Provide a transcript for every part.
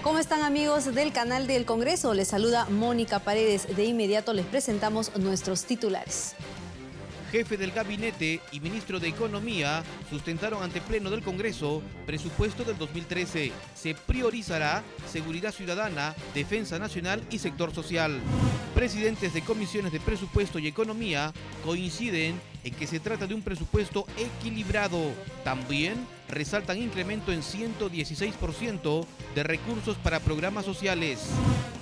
¿Cómo están, amigos del canal del Congreso? Les saluda Mónica Paredes. De inmediato les presentamos nuestros titulares. Jefe del Gabinete y Ministro de Economía sustentaron ante Pleno del Congreso presupuesto del 2013. Se priorizará seguridad ciudadana, defensa nacional y sector social. Presidentes de comisiones de presupuesto y economía coinciden en que se trata de un presupuesto equilibrado. También resaltan incremento en 116% de recursos para programas sociales.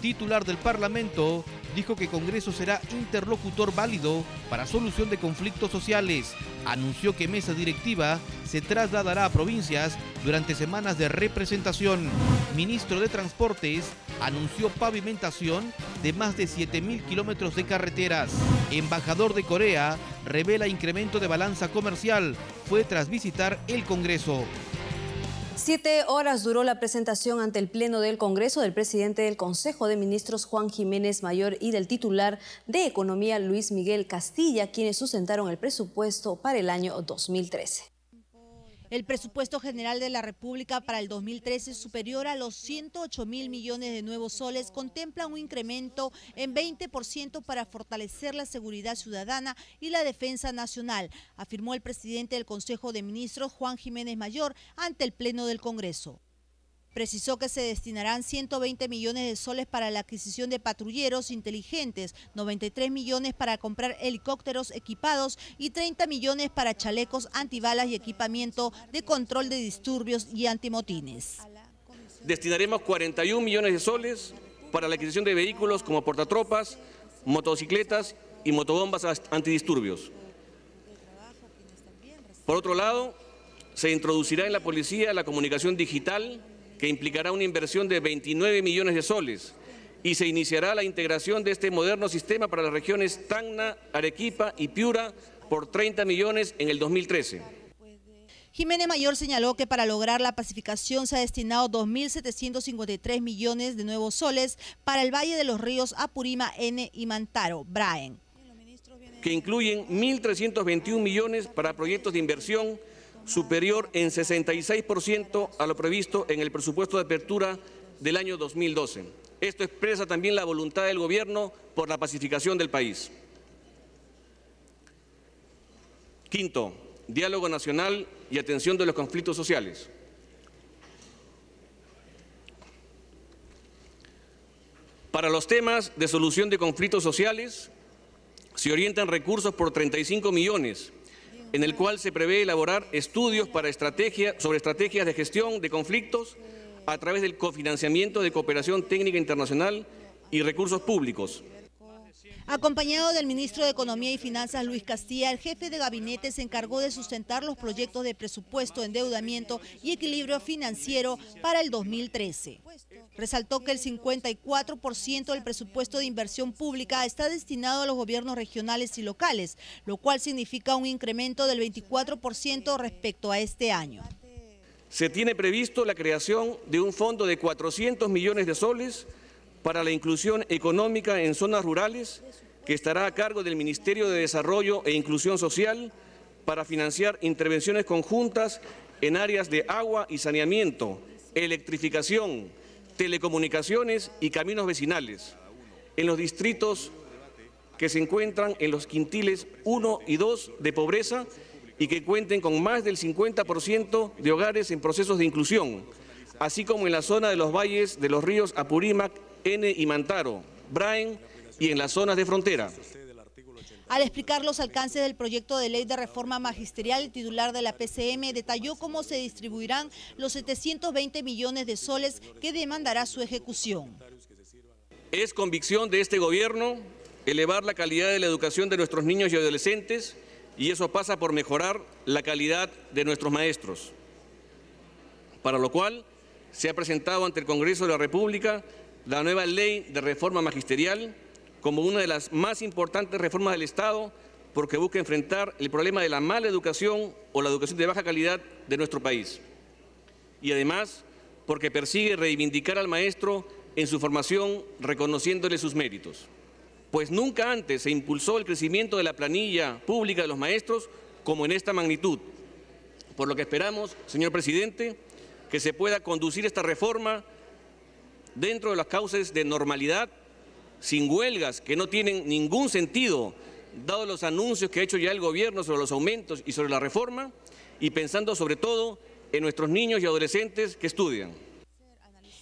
Titular del Parlamento dijo que Congreso será interlocutor válido para solución de conflictos sociales. Anunció que mesa directiva se trasladará a provincias durante semanas de representación. Ministro de Transportes anunció pavimentación de más de 7.000 kilómetros de carreteras. Embajador de Corea revela incremento de balanza comercial. Fue tras visitar el Congreso. 7 horas duró la presentación ante el Pleno del Congreso del presidente del Consejo de Ministros, Juan Jiménez Mayor, y del titular de Economía, Luis Miguel Castilla, quienes sustentaron el presupuesto para el año 2013. El presupuesto general de la República para el 2013, superior a los 108.000 millones de nuevos soles, contempla un incremento en 20% para fortalecer la seguridad ciudadana y la defensa nacional, afirmó el presidente del Consejo de Ministros, Juan Jiménez Mayor, ante el Pleno del Congreso. Precisó que se destinarán 120 millones de soles para la adquisición de patrulleros inteligentes, 93 millones para comprar helicópteros equipados y 30 millones para chalecos antibalas y equipamiento de control de disturbios y antimotines. Destinaremos 41 millones de soles para la adquisición de vehículos como portatropas, motocicletas y motobombas antidisturbios. Por otro lado, se introducirá en la policía la comunicación digital, que implicará una inversión de 29 millones de soles, y se iniciará la integración de este moderno sistema para las regiones Tacna, Arequipa y Piura por 30 millones en el 2013. Jiménez Mayor señaló que para lograr la pacificación se ha destinado 2.753 millones de nuevos soles para el Valle de los Ríos, Apurímac, N y Mantaro, Braen, que incluyen 1.321 millones para proyectos de inversión, superior en 66% a lo previsto en el presupuesto de apertura del año 2012. Esto expresa también la voluntad del gobierno por la pacificación del país. Quinto, diálogo nacional y atención de los conflictos sociales. Para los temas de solución de conflictos sociales, se orientan recursos por 35 millones, en el cual se prevé elaborar estudios sobre estrategias de gestión de conflictos a través del cofinanciamiento de cooperación técnica internacional y recursos públicos. Acompañado del ministro de Economía y Finanzas, Luis Castilla, el jefe de gabinete se encargó de sustentar los proyectos de presupuesto, endeudamiento y equilibrio financiero para el 2013. Resaltó que el 54% del presupuesto de inversión pública está destinado a los gobiernos regionales y locales, lo cual significa un incremento del 24% respecto a este año. Se tiene previsto la creación de un fondo de 400 millones de soles para la inclusión económica en zonas rurales, que estará a cargo del Ministerio de Desarrollo e Inclusión Social para financiar intervenciones conjuntas en áreas de agua y saneamiento, electrificación, telecomunicaciones y caminos vecinales, en los distritos que se encuentran en los quintiles 1 y 2 de pobreza y que cuenten con más del 50% de hogares en procesos de inclusión, así como en la zona de los valles de los ríos Apurímac, N y Mantaro, Braen y en las zonas de frontera. Al explicar los alcances del proyecto de ley de reforma magisterial, el titular de la PCM detalló cómo se distribuirán los 720 millones de soles que demandará su ejecución. Es convicción de este gobierno elevar la calidad de la educación de nuestros niños y adolescentes, y eso pasa por mejorar la calidad de nuestros maestros, para lo cual se ha presentado ante el Congreso de la República la nueva ley de reforma magisterial como una de las más importantes reformas del Estado, porque busca enfrentar el problema de la mala educación o la educación de baja calidad de nuestro país. Y además, porque persigue reivindicar al maestro en su formación, reconociéndole sus méritos. Pues nunca antes se impulsó el crecimiento de la planilla pública de los maestros como en esta magnitud. Por lo que esperamos, señor presidente, que se pueda conducir esta reforma dentro de las causas de normalidad, sin huelgas que no tienen ningún sentido, dado los anuncios que ha hecho ya el gobierno sobre los aumentos y sobre la reforma, y pensando sobre todo en nuestros niños y adolescentes que estudian.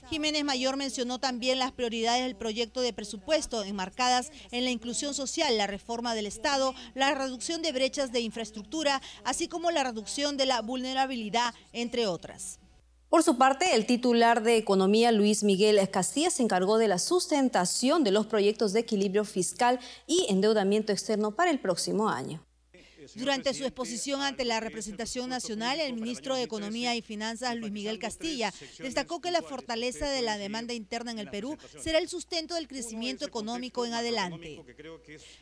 Jiménez Mayor mencionó también las prioridades del proyecto de presupuesto enmarcadas en la inclusión social, la reforma del Estado, la reducción de brechas de infraestructura, así como la reducción de la vulnerabilidad, entre otras. Por su parte, el titular de Economía, Luis Miguel Castilla, se encargó de la sustentación de los proyectos de equilibrio fiscal y endeudamiento externo para el próximo año. Durante su exposición ante la representación nacional, el ministro de Economía y Finanzas, Luis Miguel Castilla, destacó que la fortaleza de la demanda interna en el Perú será el sustento del crecimiento económico en adelante.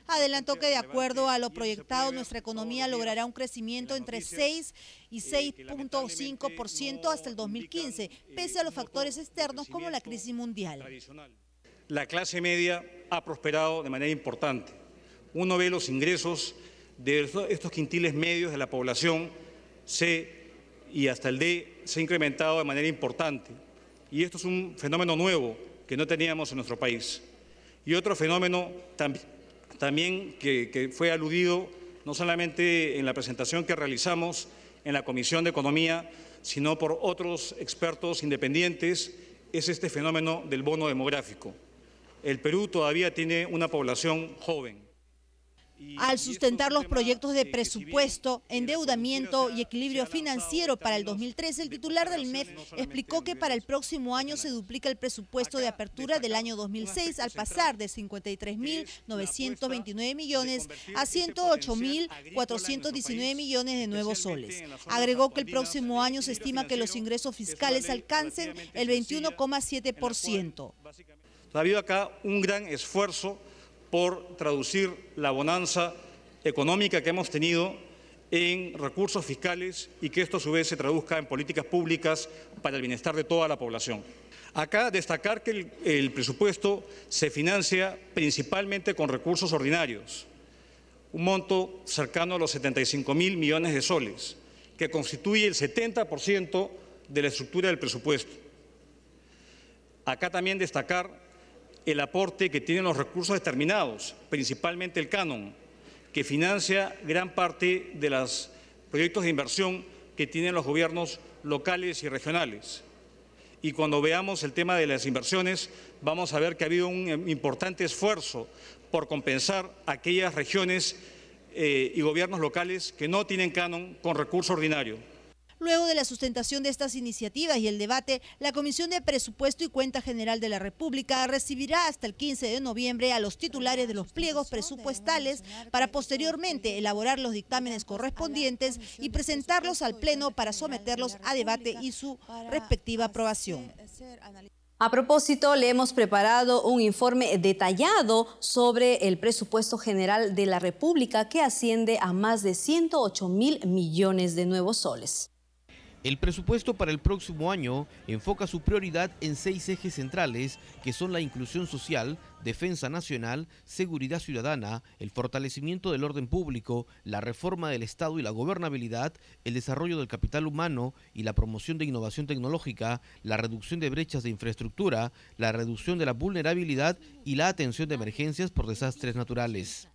Adelantó que de acuerdo a lo proyectado, nuestra economía logrará un crecimiento entre 6 y 6.5% hasta el 2015, pese a los factores externos como la crisis mundial. La clase media ha prosperado de manera importante. Uno ve los ingresos de estos quintiles medios de la población C y hasta el D se ha incrementado de manera importante. Y esto es un fenómeno nuevo que no teníamos en nuestro país. Y otro fenómeno también que fue aludido no solamente en la presentación que realizamos en la Comisión de Economía, sino por otros expertos independientes, es este fenómeno del bono demográfico. El Perú todavía tiene una población joven. Al sustentar los proyectos de presupuesto, endeudamiento y equilibrio financiero para el 2013, el titular del MEF explicó que para el próximo año se duplica el presupuesto de apertura del año 2006 al pasar de 53.929 millones a 108.419 millones de nuevos soles. Agregó que el próximo año se estima que los ingresos fiscales alcancen el 21,7%. Ha habido acá un gran esfuerzo por traducir la bonanza económica que hemos tenido en recursos fiscales y que esto a su vez se traduzca en políticas públicas para el bienestar de toda la población. Acá destacar que el presupuesto se financia principalmente con recursos ordinarios, un monto cercano a los 75.000 millones de soles, que constituye el 70% de la estructura del presupuesto. Acá también destacar el aporte que tienen los recursos determinados, principalmente el canon, que financia gran parte de los proyectos de inversión que tienen los gobiernos locales y regionales. Y cuando veamos el tema de las inversiones, vamos a ver que ha habido un importante esfuerzo por compensar aquellas regiones y gobiernos locales que no tienen canon con recurso ordinario. Luego de la sustentación de estas iniciativas y el debate, la Comisión de Presupuesto y Cuenta General de la República recibirá hasta el 15 de noviembre a los titulares de los pliegos presupuestales para posteriormente elaborar los dictámenes correspondientes y presentarlos al Pleno para someterlos a debate y su respectiva aprobación. A propósito, le hemos preparado un informe detallado sobre el presupuesto general de la República que asciende a más de 108.000 millones de nuevos soles. El presupuesto para el próximo año enfoca su prioridad en 6 ejes centrales, que son la inclusión social, defensa nacional, seguridad ciudadana, el fortalecimiento del orden público, la reforma del Estado y la gobernabilidad, el desarrollo del capital humano y la promoción de innovación tecnológica, la reducción de brechas de infraestructura, la reducción de la vulnerabilidad y la atención de emergencias por desastres naturales.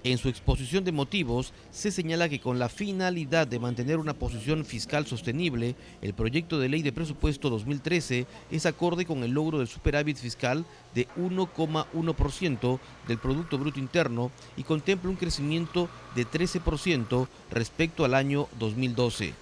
En su exposición de motivos, se señala que con la finalidad de mantener una posición fiscal sostenible, el proyecto de ley de presupuesto 2013 es acorde con el logro del superávit fiscal de 1,1% del Producto Bruto Interno y contempla un crecimiento de 13% respecto al año 2012.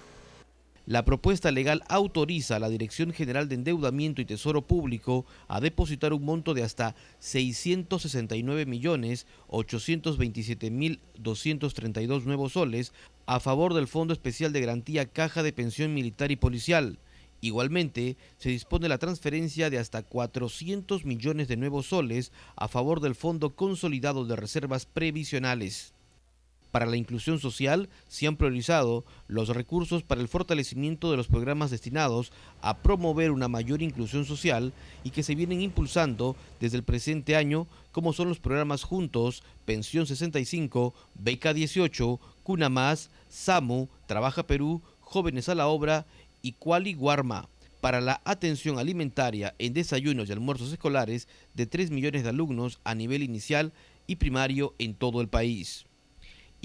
La propuesta legal autoriza a la Dirección General de Endeudamiento y Tesoro Público a depositar un monto de hasta 669.827.232 nuevos soles a favor del Fondo Especial de Garantía Caja de Pensión Militar y Policial. Igualmente, se dispone la transferencia de hasta 400 millones de nuevos soles a favor del Fondo Consolidado de Reservas Previsionales. Para la inclusión social se han priorizado los recursos para el fortalecimiento de los programas destinados a promover una mayor inclusión social y que se vienen impulsando desde el presente año, como son los programas Juntos, Pensión 65, Beca 18, Cuna Más, SAMU, Trabaja Perú, Jóvenes a la Obra y Cuali Guarma, para la atención alimentaria en desayunos y almuerzos escolares de 3 millones de alumnos a nivel inicial y primario en todo el país.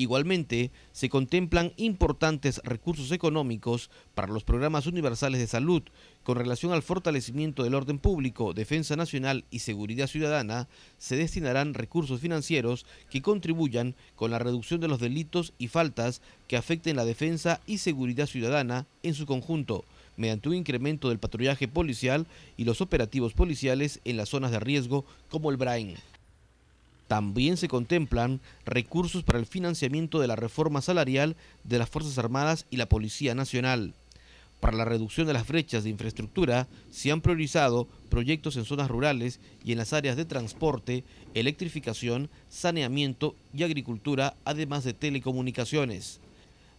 Igualmente, se contemplan importantes recursos económicos para los programas universales de salud. Con relación al fortalecimiento del orden público, defensa nacional y seguridad ciudadana, se destinarán recursos financieros que contribuyan con la reducción de los delitos y faltas que afecten la defensa y seguridad ciudadana en su conjunto, mediante un incremento del patrullaje policial y los operativos policiales en las zonas de riesgo como el Brain. También se contemplan recursos para el financiamiento de la reforma salarial de las Fuerzas Armadas y la Policía Nacional. Para la reducción de las brechas de infraestructura, se han priorizado proyectos en zonas rurales y en las áreas de transporte, electrificación, saneamiento y agricultura, además de telecomunicaciones.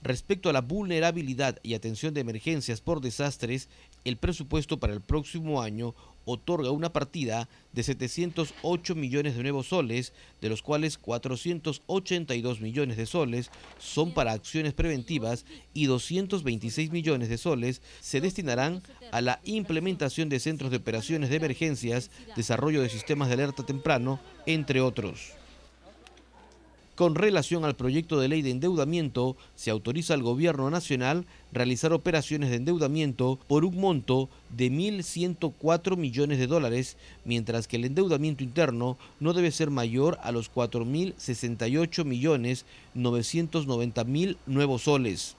Respecto a la vulnerabilidad y atención de emergencias por desastres, el presupuesto para el próximo año otorga una partida de 708 millones de nuevos soles, de los cuales 482 millones de soles son para acciones preventivas y 226 millones de soles se destinarán a la implementación de centros de operaciones de emergencias, desarrollo de sistemas de alerta temprano, entre otros. Con relación al proyecto de ley de endeudamiento, se autoriza al Gobierno Nacional realizar operaciones de endeudamiento por un monto de 1.104 millones de dólares, mientras que el endeudamiento interno no debe ser mayor a los 4.068.990.000 nuevos soles.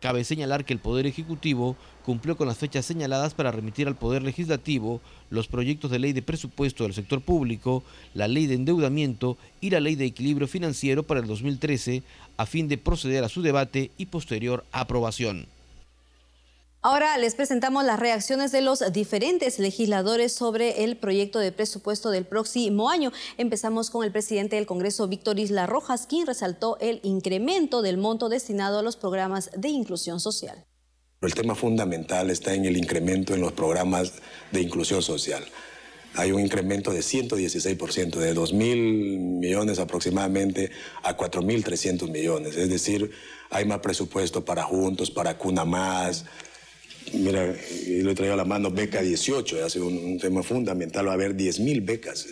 Cabe señalar que el Poder Ejecutivo cumplió con las fechas señaladas para remitir al Poder Legislativo los proyectos de ley de presupuesto del sector público, la ley de endeudamiento y la ley de equilibrio financiero para el 2013, a fin de proceder a su debate y posterior aprobación. Ahora les presentamos las reacciones de los diferentes legisladores sobre el proyecto de presupuesto del próximo año. Empezamos con el presidente del Congreso, Víctor Isla Rojas, quien resaltó el incremento del monto destinado a los programas de inclusión social. El tema fundamental está en el incremento en los programas de inclusión social. Hay un incremento de 116%, de 2.000 millones aproximadamente a 4.300 millones. Es decir, hay más presupuesto para Juntos, para Cuna Más. Mira, yo le traigo a la mano Beca 18, ha sido un tema fundamental, va a haber 10.000 becas.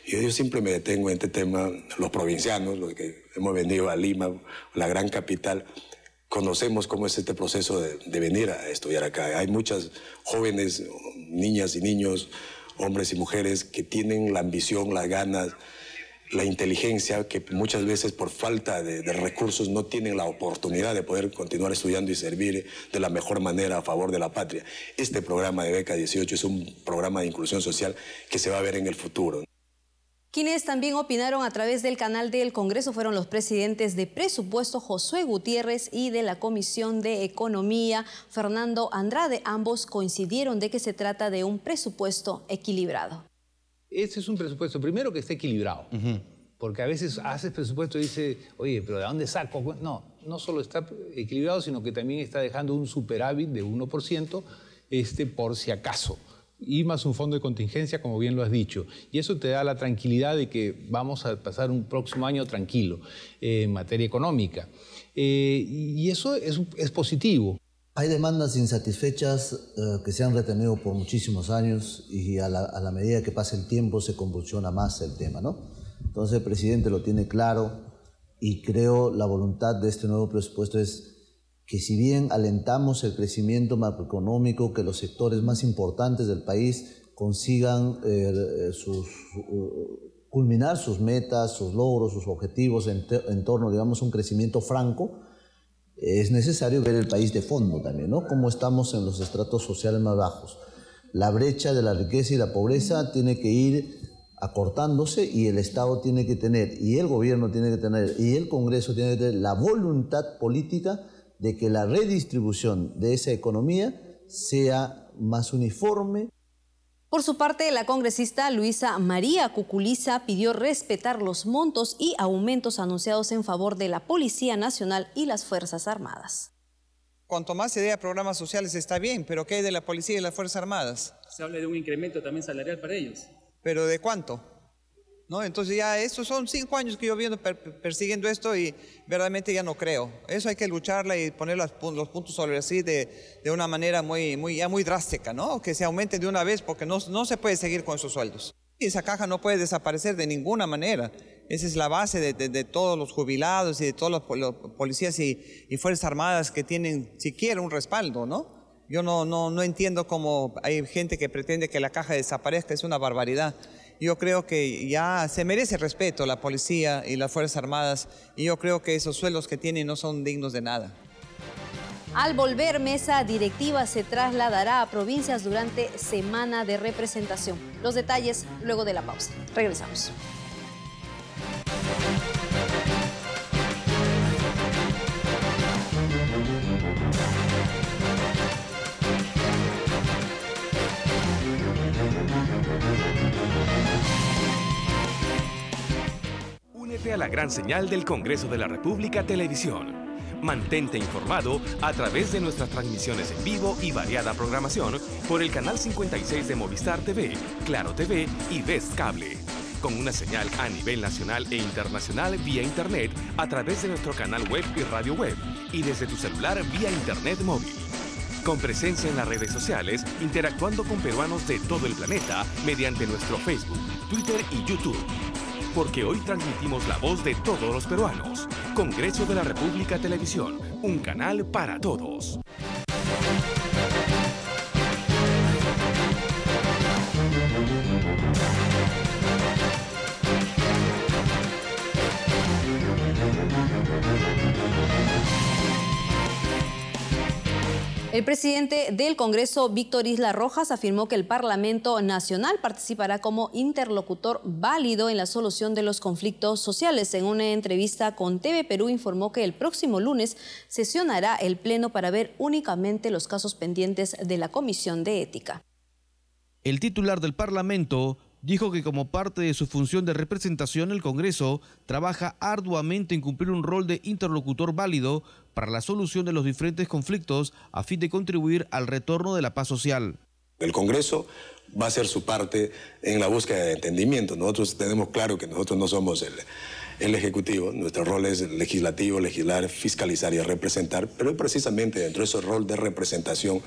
Y yo siempre me detengo en este tema, los provincianos, los que hemos venido a Lima, la gran capital, conocemos cómo es este proceso de venir a estudiar acá. Hay muchas jóvenes, niñas y niños, hombres y mujeres que tienen la ambición, las ganas, la inteligencia, que muchas veces por falta de recursos no tienen la oportunidad de poder continuar estudiando y servir de la mejor manera a favor de la patria. Este programa de Beca 18 es un programa de inclusión social que se va a ver en el futuro. Quienes también opinaron a través del canal del Congreso fueron los presidentes de Presupuesto, Josué Gutiérrez, y de la Comisión de Economía, Fernando Andrade. Ambos coincidieron de que se trata de un presupuesto equilibrado. Ese es un presupuesto, primero, que esté equilibrado. Porque a veces haces presupuesto y dices, oye, ¿pero de dónde saco? No solo está equilibrado, sino que también está dejando un superávit de 1% por si acaso. Y más un fondo de contingencia, como bien lo has dicho. Y eso te da la tranquilidad de que vamos a pasar un próximo año tranquilo en materia económica. Y eso es positivo. Hay demandas insatisfechas que se han retenido por muchísimos años y a la medida que pasa el tiempo se convulsiona más el tema, ¿no? Entonces el presidente lo tiene claro y creo la voluntad de este nuevo presupuesto es que si bien alentamos el crecimiento macroeconómico, que los sectores más importantes del país consigan culminar sus metas, sus logros, sus objetivos en torno, digamos, a un crecimiento franco, es necesario ver el país de fondo también, ¿no? Cómo estamos en los estratos sociales más bajos. La brecha de la riqueza y la pobreza tiene que ir acortándose y el Estado tiene que tener, y el gobierno tiene que tener, y el Congreso tiene que tener la voluntad política de que la redistribución de esa economía sea más uniforme. Por su parte, la congresista Luisa María Cuculiza pidió respetar los montos y aumentos anunciados en favor de la Policía Nacional y las Fuerzas Armadas. Cuanto más se dé a programas sociales está bien, pero ¿qué hay de la Policía y las Fuerzas Armadas? Se habla de un incremento también salarial para ellos. ¿Pero de cuánto? ¿No? Entonces ya estos son 5 años que yo viendo persiguiendo esto y verdaderamente ya no creo. Eso hay que lucharla y poner los puntos sobre sí de una manera muy drástica, ¿no? Que se aumente de una vez porque no se puede seguir con esos sueldos. Y esa caja no puede desaparecer de ninguna manera. Esa es la base de todos los jubilados y de todos los policías y Fuerzas Armadas que tienen siquiera un respaldo, ¿no? Yo no entiendo cómo hay gente que pretende que la caja desaparezca, es una barbaridad. Yo creo que ya se merece respeto la policía y las Fuerzas Armadas y yo creo que esos sueldos que tienen no son dignos de nada. Al volver, mesa directiva se trasladará a provincias durante semana de representación. Los detalles luego de la pausa. Regresamos. Únete a la gran señal del Congreso de la República Televisión. Mantente informado a través de nuestras transmisiones en vivo y variada programación por el canal 56 de Movistar TV, Claro TV y Best Cable. Con una señal a nivel nacional e internacional vía internet a través de nuestro canal web y radio web y desde tu celular vía internet móvil. Con presencia en las redes sociales, interactuando con peruanos de todo el planeta mediante nuestro Facebook, Twitter y YouTube. Porque hoy transmitimos la voz de todos los peruanos. Congreso de la República Televisión, un canal para todos. El presidente del Congreso, Víctor Isla Rojas, afirmó que el Parlamento Nacional participará como interlocutor válido en la solución de los conflictos sociales. En una entrevista con TV Perú informó que el próximo lunes sesionará el Pleno para ver únicamente los casos pendientes de la Comisión de Ética. El titular del Parlamento dijo que como parte de su función de representación, el Congreso trabaja arduamente en cumplir un rol de interlocutor válido para la solución de los diferentes conflictos a fin de contribuir al retorno de la paz social. El Congreso va a hacer su parte en la búsqueda de entendimiento. Nosotros tenemos claro que nosotros no somos el Ejecutivo, nuestro rol es legislativo, legislar, fiscalizar y representar, pero precisamente dentro de ese rol de representación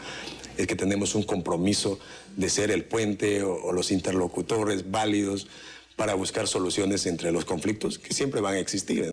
es que tenemos un compromiso de ser el puente o los interlocutores válidos para buscar soluciones entre los conflictos que siempre van a existir.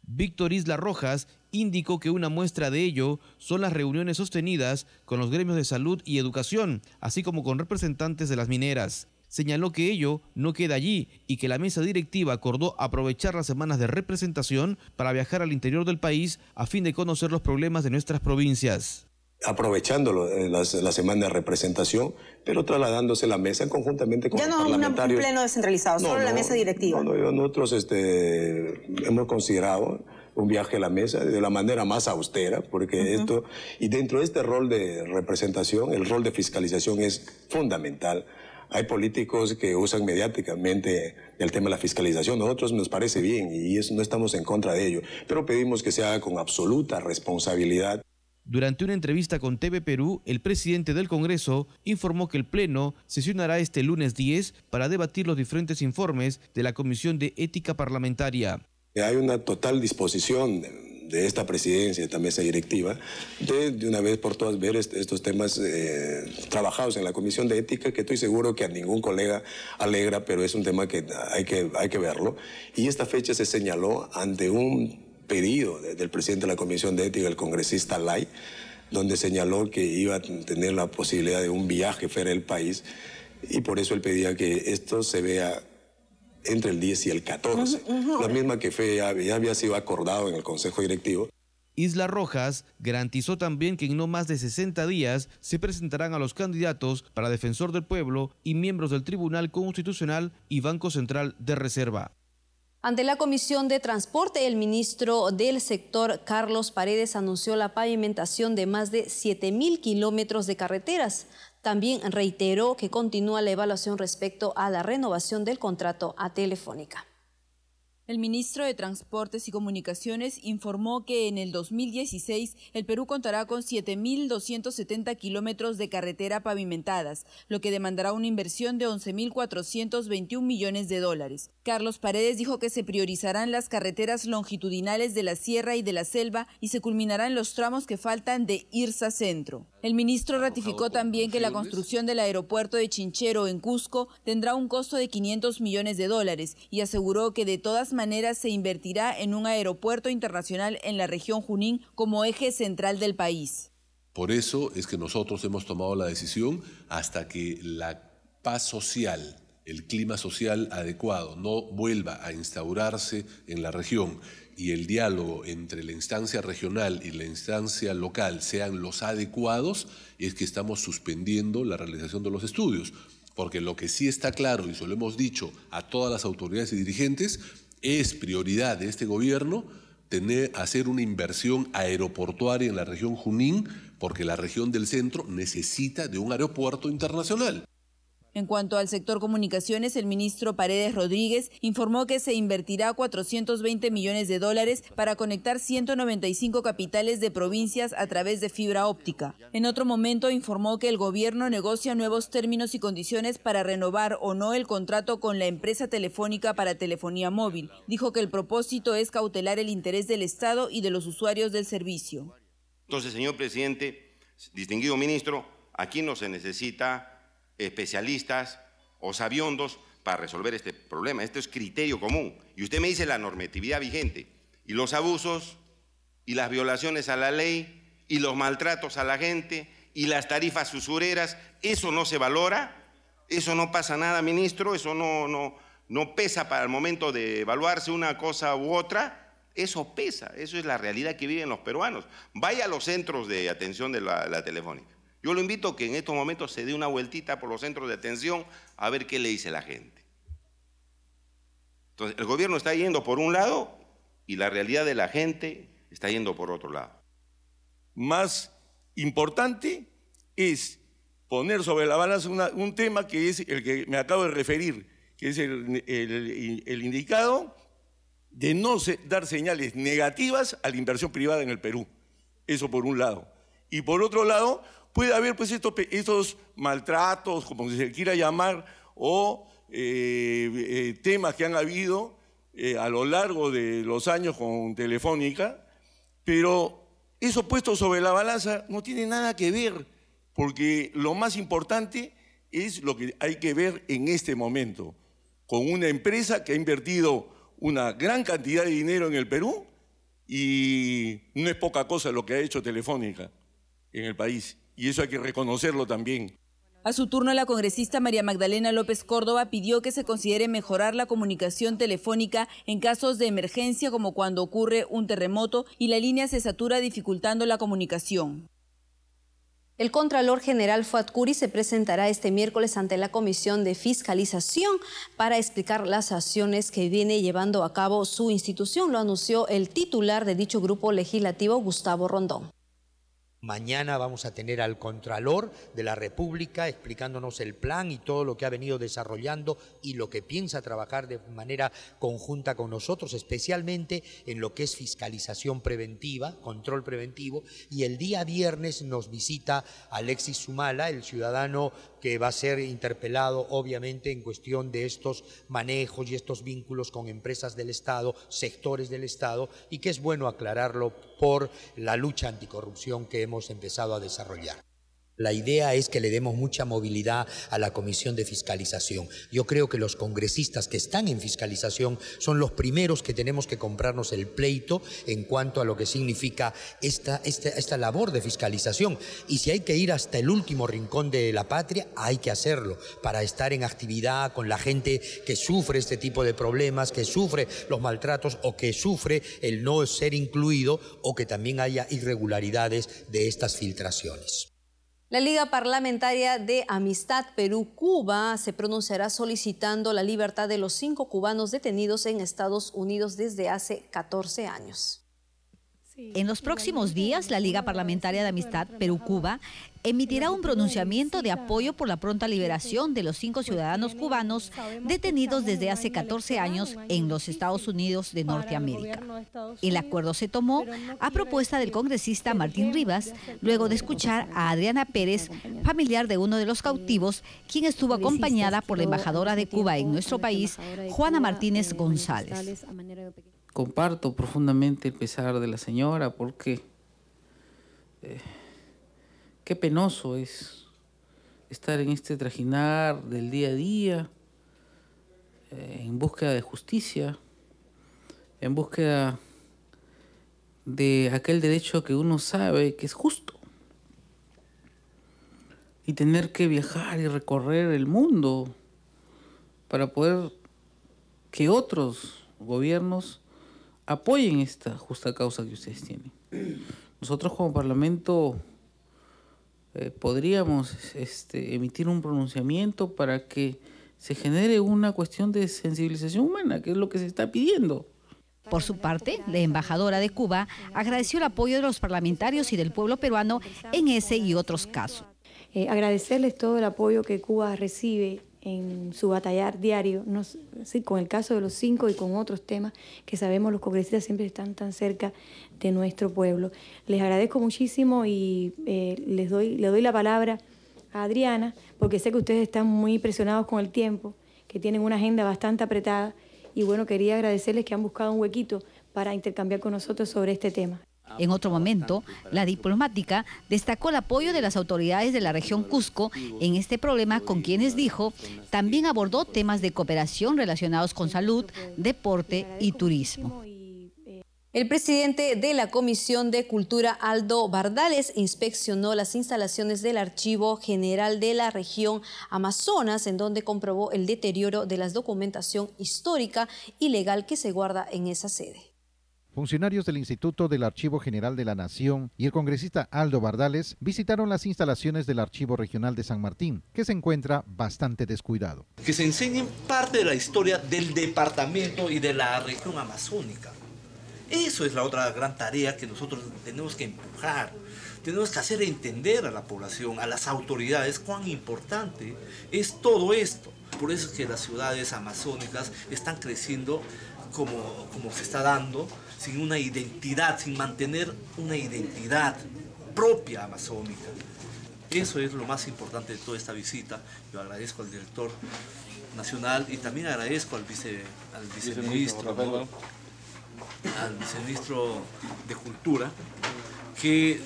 Víctor Isla Rojas indicó que una muestra de ello son las reuniones sostenidas con los gremios de salud y educación, así como con representantes de las mineras. Señaló que ello no queda allí y que la mesa directiva acordó aprovechar las semanas de representación para viajar al interior del país a fin de conocer los problemas de nuestras provincias. Aprovechando la semana de representación, pero trasladándose la mesa conjuntamente con los parlamentarios. Ya no un pleno descentralizado, solo la mesa directiva. Nosotros hemos considerado un viaje a la mesa de la manera más austera, porque y dentro de este rol de representación, el rol de fiscalización es fundamental. Hay políticos que usan mediáticamente el tema de la fiscalización. A nosotros nos parece bien y no estamos en contra de ello, pero pedimos que se haga con absoluta responsabilidad. Durante una entrevista con TV Perú, el presidente del Congreso informó que el Pleno sesionará este lunes 10 para debatir los diferentes informes de la Comisión de Ética Parlamentaria. Hay una total disposición de esta presidencia, de esta mesa directiva, de una vez por todas ver estos temas trabajados en la Comisión de Ética, que estoy seguro que a ningún colega alegra, pero es un tema que hay que verlo. Y esta fecha se señaló ante un pedido del presidente de la Comisión de Ética, el congresista Lai, donde señaló que iba a tener la posibilidad de un viaje fuera del país y por eso él pedía que esto se vea entre el 10 y el 14. La misma que ya había sido acordado en el Consejo Directivo. Isla Rojas garantizó también que en no más de 60 días se presentarán a los candidatos para Defensor del Pueblo y miembros del Tribunal Constitucional y Banco Central de Reserva. Ante la Comisión de Transporte, el ministro del sector, Carlos Paredes, anunció la pavimentación de más de 7.000 kilómetros de carreteras. También reiteró que continúa la evaluación respecto a la renovación del contrato a Telefónica. El ministro de Transportes y Comunicaciones informó que en el 2016 el Perú contará con 7.270 kilómetros de carretera pavimentadas, lo que demandará una inversión de 11.421 millones de dólares. Carlos Paredes dijo que se priorizarán las carreteras longitudinales de la Sierra y de la Selva y se culminarán los tramos que faltan de Irsa Centro. El ministro ratificó también que la construcción del aeropuerto de Chinchero en Cusco tendrá un costo de 500 millones de dólares y aseguró que de todas maneras se invertirá en un aeropuerto internacional en la región Junín como eje central del país. Por eso es que nosotros hemos tomado la decisión hasta que la paz social, el clima social adecuado no vuelva a instaurarse en la región y el diálogo entre la instancia regional y la instancia local sean los adecuados, es que estamos suspendiendo la realización de los estudios. Porque lo que sí está claro, y se lo hemos dicho a todas las autoridades y dirigentes, es prioridad de este gobierno hacer una inversión aeroportuaria en la región Junín, porque la región del centro necesita de un aeropuerto internacional. En cuanto al sector comunicaciones, el ministro Paredes Rodríguez informó que se invertirá 420 millones de dólares para conectar 195 capitales de provincias a través de fibra óptica. En otro momento informó que el gobierno negocia nuevos términos y condiciones para renovar o no el contrato con la empresa telefónica para telefonía móvil. Dijo que el propósito es cautelar el interés del Estado y de los usuarios del servicio. Entonces, señor presidente, distinguido ministro, aquí no se necesita especialistas o sabiondos para resolver este problema. Esto es criterio común. Y usted me dice la normatividad vigente y los abusos y las violaciones a la ley y los maltratos a la gente y las tarifas usureras, ¿eso no se valora? ¿Eso no pasa nada, ministro? ¿Eso no pesa para el momento de evaluarse una cosa u otra? Eso pesa, eso es la realidad que viven los peruanos. Vaya a los centros de atención de la telefónica. Yo lo invito a que en estos momentos se dé una vueltita por los centros de atención a ver qué le dice la gente. Entonces, el gobierno está yendo por un lado y la realidad de la gente está yendo por otro lado. Más importante es poner sobre la balanza un tema que es el que me acabo de referir, que es el indicado de no dar señales negativas a la inversión privada en el Perú. Eso por un lado. Y por otro lado, puede haber pues estos maltratos, como se quiera llamar, o temas que han habido a lo largo de los años con Telefónica, pero eso puesto sobre la balanza no tiene nada que ver, porque lo más importante es lo que hay que ver en este momento, con una empresa que ha invertido una gran cantidad de dinero en el Perú y no es poca cosa lo que ha hecho Telefónica en el país. Y eso hay que reconocerlo también. A su turno, la congresista María Magdalena López Córdoba pidió que se considere mejorar la comunicación telefónica en casos de emergencia como cuando ocurre un terremoto y la línea se satura dificultando la comunicación. El Contralor General Fuad Curi se presentará este miércoles ante la Comisión de Fiscalización para explicar las acciones que viene llevando a cabo su institución. Lo anunció el titular de dicho grupo legislativo, Gustavo Rondón. Mañana vamos a tener al Contralor de la República explicándonos el plan y todo lo que ha venido desarrollando y lo que piensa trabajar de manera conjunta con nosotros, especialmente en lo que es fiscalización preventiva, control preventivo. Y el día viernes nos visita Alexis Sumala, el ciudadano que va a ser interpelado obviamente en cuestión de estos manejos y estos vínculos con empresas del Estado, sectores del Estado, y que es bueno aclararlo por la lucha anticorrupción que hemos empezado a desarrollar. La idea es que le demos mucha movilidad a la Comisión de Fiscalización. Yo creo que los congresistas que están en fiscalización son los primeros que tenemos que comprarnos el pleito en cuanto a lo que significa esta labor de fiscalización. Y si hay que ir hasta el último rincón de la patria, hay que hacerlo para estar en actividad con la gente que sufre este tipo de problemas, que sufre los maltratos o que sufre el no ser incluido o que también haya irregularidades de estas filtraciones. La Liga Parlamentaria de Amistad Perú-Cuba se pronunciará solicitando la libertad de los 5 cubanos detenidos en Estados Unidos desde hace 14 años. En los próximos días, la Liga Parlamentaria de Amistad Perú-Cuba emitirá un pronunciamiento de apoyo por la pronta liberación de los 5 ciudadanos cubanos detenidos desde hace 14 años en los Estados Unidos de Norteamérica. El acuerdo se tomó a propuesta del congresista Martín Rivas, luego de escuchar a Adriana Pérez, familiar de uno de los cautivos, quien estuvo acompañada por la embajadora de Cuba en nuestro país, Juana Martínez González. Comparto profundamente el pesar de la señora porque qué penoso es estar en este trajinar del día a día, en búsqueda de justicia, en búsqueda de aquel derecho que uno sabe que es justo. Y tener que viajar y recorrer el mundo para poder que otros gobiernos apoyen esta justa causa que ustedes tienen. Nosotros como Parlamento podríamos emitir un pronunciamiento para que se genere una cuestión de sensibilización humana, que es lo que se está pidiendo. Por su parte, la embajadora de Cuba agradeció el apoyo de los parlamentarios y del pueblo peruano en ese y otros casos. Agradecerles todo el apoyo que Cuba recibe en su batallar diario, sí, con el caso de los 5 y con otros temas que sabemos los congresistas siempre están tan cerca de nuestro pueblo. Les agradezco muchísimo y le doy la palabra a Adriana, porque sé que ustedes están muy presionados con el tiempo, que tienen una agenda bastante apretada y bueno, quería agradecerles que han buscado un huequito para intercambiar con nosotros sobre este tema. En otro momento, la diplomática destacó el apoyo de las autoridades de la región Cusco en este problema, con quienes dijo también abordó temas de cooperación relacionados con salud, deporte y turismo. El presidente de la Comisión de Cultura, Aldo Bardales, inspeccionó las instalaciones del Archivo General de la región Amazonas, en donde comprobó el deterioro de la documentación histórica y legal que se guarda en esa sede. Funcionarios del Instituto del Archivo General de la Nación y el congresista Aldo Bardales visitaron las instalaciones del Archivo Regional de San Martín, que se encuentra bastante descuidado. Que se enseñen parte de la historia del departamento y de la región amazónica. Eso es la otra gran tarea que nosotros tenemos que empujar. Tenemos que hacer entender a la población, a las autoridades, cuán importante es todo esto. Por eso es que las ciudades amazónicas están creciendo como se está dando, sin una identidad, sin mantener una identidad propia amazónica. Eso es lo más importante de toda esta visita. Yo agradezco al director nacional y también agradezco al viceministro, ¿no? Al viceministro de Cultura, que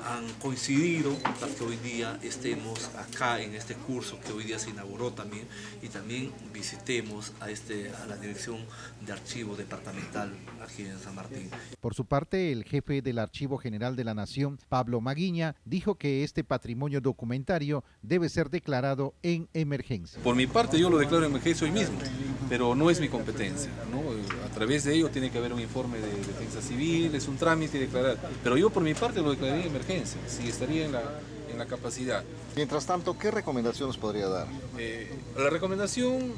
han coincidido para que hoy día estemos acá en este curso que hoy día se inauguró también, y también visitemos a la Dirección de Archivo Departamental aquí en San Martín. Por su parte, el jefe del Archivo General de la Nación, Pablo Maguiña, dijo que este patrimonio documentario debe ser declarado en emergencia. Por mi parte yo lo declaro en emergencia hoy mismo, pero no es mi competencia, ¿no? A través de ello tiene que haber un informe de defensa civil, es un trámite declarar, pero yo por mi parte lo declararía en emergencia, si estaría en la capacidad. Mientras tanto, ¿qué recomendaciones podría dar? La recomendación,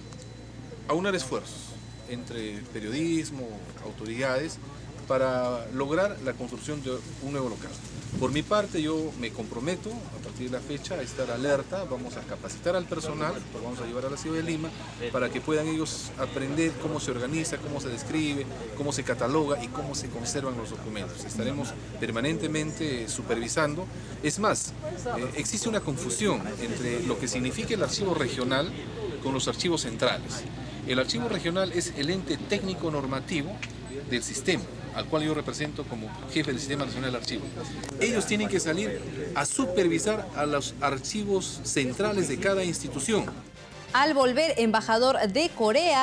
aunar esfuerzos entre periodismo, autoridades, para lograr la construcción de un nuevo local. Por mi parte, yo me comprometo a partir de la fecha a estar alerta, vamos a capacitar al personal, lo vamos a llevar a la ciudad de Lima, para que puedan ellos aprender cómo se organiza, cómo se describe, cómo se cataloga y cómo se conservan los documentos. Estaremos permanentemente supervisando. Es más, existe una confusión entre lo que significa el archivo regional con los archivos centrales. El archivo regional es el ente técnico normativo del sistema, al cual yo represento como jefe del Sistema Nacional de Archivos. Ellos tienen que salir a supervisar a los archivos centrales de cada institución. Al volver, embajador de Corea